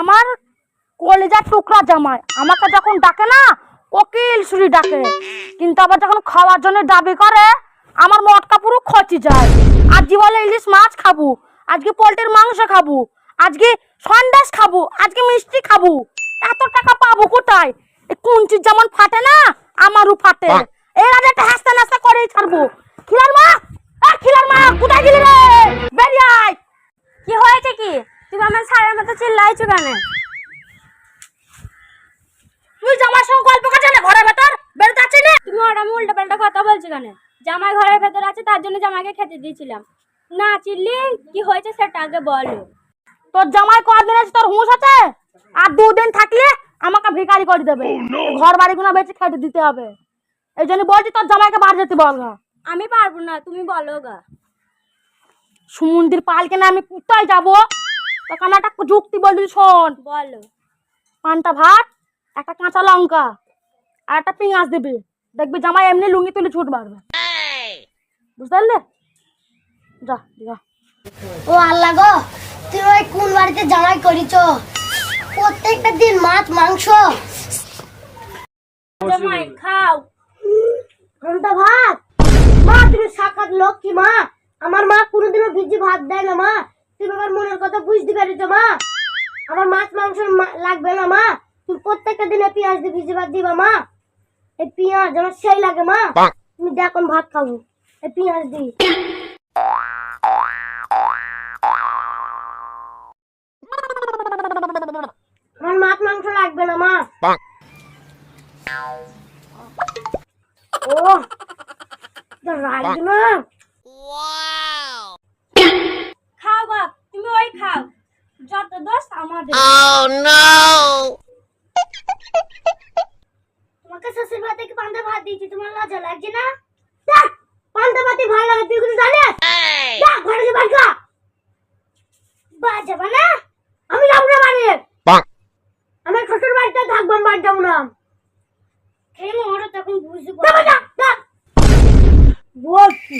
আমার কলেজার টুকরা জামাই আমাকে যখন ডাকে না কোকিল সুরি ডাকে, কিন্তু আবার যখন খাওয়ার জন্য দাবি করে আমার মটকা পুরো খচি যায়। আজকে বলে ইলিশ মাছ খাবো, আজকে পোল্ট্রির মাংস খাবো, আজকে সন্দেশ খাবো, আজকে মিষ্টি খাবো। এত টাকা পাবো কোথায়? কুঞ্চির যেমন ফাটে না আমারও ফাটে। এর আগে একটা হাসতে নাস্তা করেই ছাড়বো। খিলার মা, খিলার মা কোথায় গেলি রে? বেরিয়ে আয়। কি হয়েছে কি? তুমি আমার সারের মতো চিল্লাইছো কেন? তুই জামার সঙ্গে গল্প করছিস না ঘরের ভেতর? বেরোতে আসছিস না? তুমি ওটা উল্টা পাল্টা কথা বলছো কেন? জামাই ঘরের ভেতর আছে তার জন্য জামাইকে খেতে দিয়েছিলাম না। চিল্লি কি হয়েছে সেটা আগে বলো। তোর জামাই কদিন আছে তোর হুঁশ আছে? আর 2 দিন থাকলে আমাকে ভিখারি করে দেবে। ঘর বাড়ি গুলো বেঁচে খেতে দিতে হবে। এই জন্য বলছি তোর জামাইকে বাড়ি যেতে বল গা। আমি পারবো না, তুমি বলো গা। সমুদ্রের পালকে না আমি কোথায় যাবো? তখন একটা যুক্তি বলি শোন। বলো। পান্তা ভাত, একটা কাঁচা লঙ্কা আর একটা পেঁয়াজ দিবি, দেখবি জামাই এমনি লুঙ্গি তুলে ছুট মারবে। বুঝতে পারলে? যা যা। ও আল্লাহ গো, তুমি ওই কোন বাড়িতে জামাই করিছো? প্রত্যেকটা দিন মাছ মাংস। জামাই খাও। ঘন্টা ভাত মা, তুমি সাক্ষাৎ লক্ষ্মী মা। আমার মা কোনোদিনও ভিজি ভাত দেয় না মা। তুমি আমার মনের কথা বুঝতে পেরেছো মা? আমার মাছ মাংস লাগবে না মা। তুমি প্রত্যেকটা দিনে পেঁয়াজ দিয়ে ভিজি ভাত দিবা মা। এই পেঁয়াজ আমার সেই লাগে মা। তুমি দেখো ভাত খাবো এই পেঁয়াজ দিই। আমার মাছ মাংস লাগবে না মা। ও রাখবে না। খাও বাপ, তুমি ওই খাও, যত দোষ আমাদের। তোমাকে শ্বশুর বাড়ি থেকে পান্তা ভাত দিয়েছি, তোমার লজ্জা লাগছে না? দেখ, পান্তা ভাতই ভালো লাগে, তুই কিছু জানিস? দেখ, ঘরে যে বাড়ি খা। বাড়ি যাবা না? আমি যাবো না বাড়ি। আমার শ্বশুর বাড়িতে থাকবো, আমি বাড়ি যাবো না। খেয়ে ওরা তখন বুঝতে পারবে না। বলছি